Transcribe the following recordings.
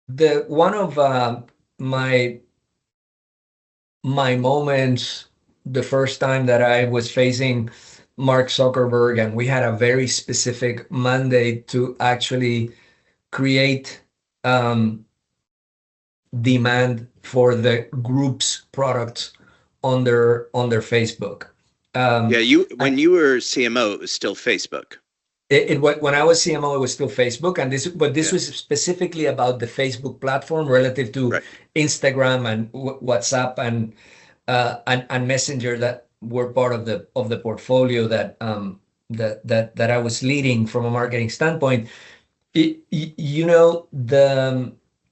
the one of my my moments, the first time that I was facing Mark Zuckerberg, and we had a very specific mandate to actually create um, demand for the group's products on their Facebook. Yeah, Um, when you were CMO, it was still Facebook. when I was CMO, it was still Facebook, and this Yeah, was specifically about the Facebook platform relative to right. Instagram and WhatsApp and Messenger that were part of the portfolio that I was leading from a marketing standpoint.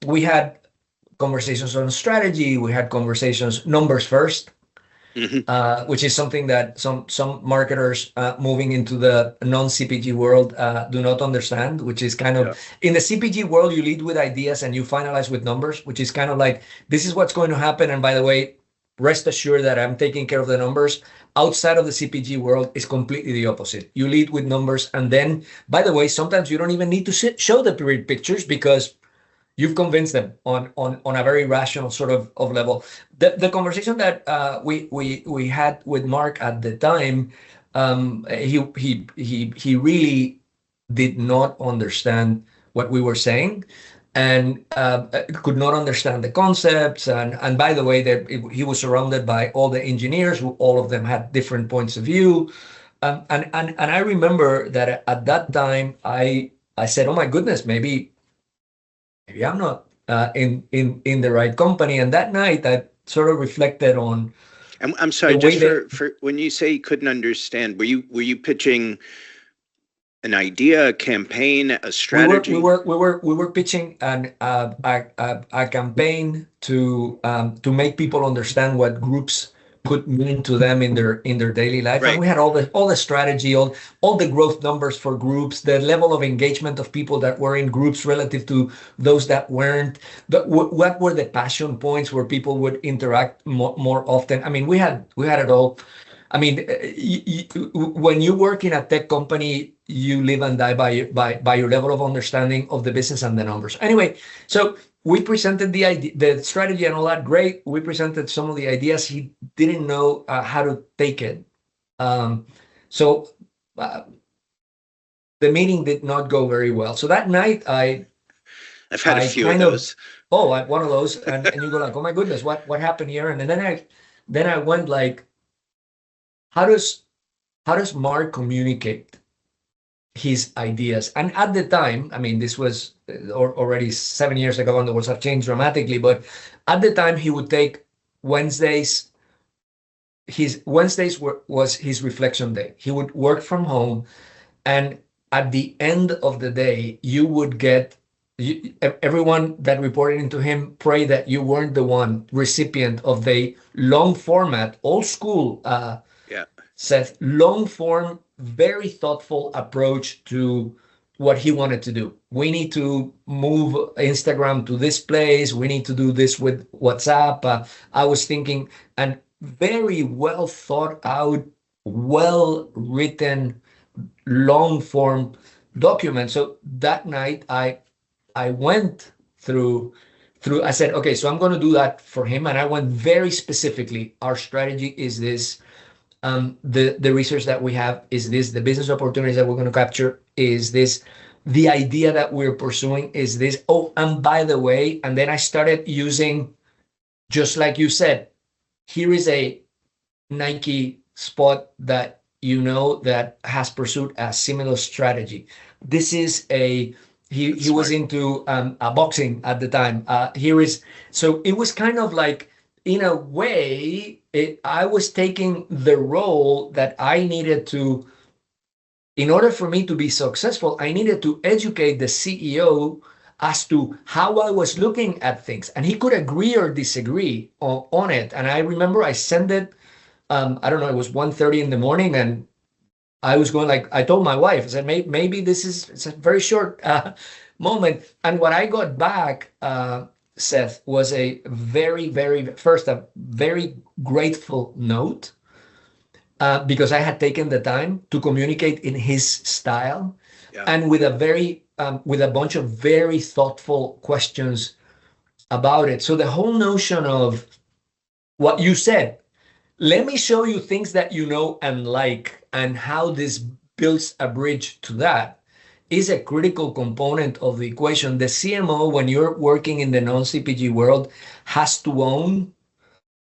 We had conversations on strategy, we had conversations numbers first, Hmm. which is something that some marketers moving into the non-CPG world do not understand, which is kind Yeah, of in the CPG world, you lead with ideas and you finalize with numbers, which is kind of like, this is what's going to happen. And by the way, rest assured that I'm taking care of the numbers. Outside of the CPG world is completely the opposite. You lead with numbers. And then, by the way, sometimes you don't even need to show the period pictures because you've convinced them on a very rational sort of level. The conversation that we had with Mark at the time, he really did not understand what we were saying, and could not understand the concepts. And by the way, that he was surrounded by all the engineers, who all of them had different points of view. And I remember that at that time I said, "Oh my goodness, maybe I'm not in the right company." And that night, I sort of reflected on I'm sorry. the way Just that for when you say you couldn't understand, were you pitching an idea, a campaign, a strategy? we were pitching a campaign to make people understand what groups could mean to them in their daily life. And Right. we had all the strategy, all the growth numbers for groups, the level of engagement of people that were in groups relative to those that weren't, what were the passion points where people would interact more often. I mean, we had it all. I mean, when you work in a tech company, you live and die by your level of understanding of the business and the numbers. Anyway, so we presented the idea, the strategy, and all that. Great. We presented some of the ideas. He didn't know how to take it. Um, so uh, the meeting did not go very well. So that night, I've had a I few of kind of, those. one of those, and you go like, oh my goodness, what happened here? And then I went like, how does Mark communicate his ideas? And at the time, I mean, this was already 7 years ago, and the world have changed dramatically. But at the time, he would take Wednesdays. His Wednesdays was his reflection day. He would work from home, and at the end of the day, you would get everyone that reported into him pray that you weren't the one recipient of the long format, old school Yeah. Seth, long form, very thoughtful approach to what he wanted to do. We need to move Instagram to this place. We need to do this with WhatsApp. I was thinking, and very well thought out, well written, long form document. So that night, I went through. I said, okay, so I'm going to do that for him, and I went very specifically. Our strategy is this. The research that we have is this, the business opportunities that we're going to capture is this, the idea that we're pursuing is this. Oh, and by the way, and then I started using, just like you said, here is a Nike spot that that has pursued a similar strategy. This is That's he was smart. into boxing at the time. Here is, so it was kind of like, in a way, I was taking the role that I needed to, in order for me to be successful, I needed to educate the CEO as to how I was looking at things. And he could agree or disagree on it. And I remember I sent it, I don't know, it was 1:30 in the morning, and I was going like, I told my wife, I said, maybe this is, it's a very short moment. And what I got back, Seth, was a first, a very grateful note, because I had taken the time to communicate in his style, Yeah. and with a bunch of very thoughtful questions about it. So the whole notion of what you said, let me show you things that you know and like, and how this builds a bridge to that is a critical component of the equation. The CMO, when you're working in the non-CPG world, has to own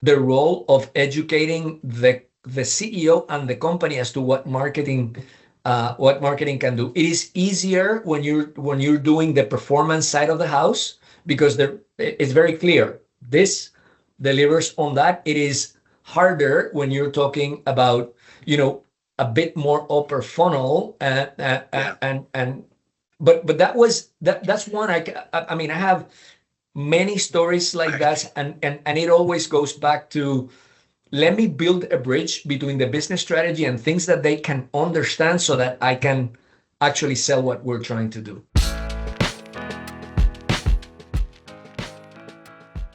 the role of educating the CEO and the company as to what marketing can do. It is easier when you're doing the performance side of the house because it's very clear. This delivers on that. It is harder when you're talking about, a bit more upper funnel Yeah. and but that's one. I mean, I have many stories like that, and it always goes back to, let me build a bridge between the business strategy and things that they can understand so that I can actually sell what we're trying to do.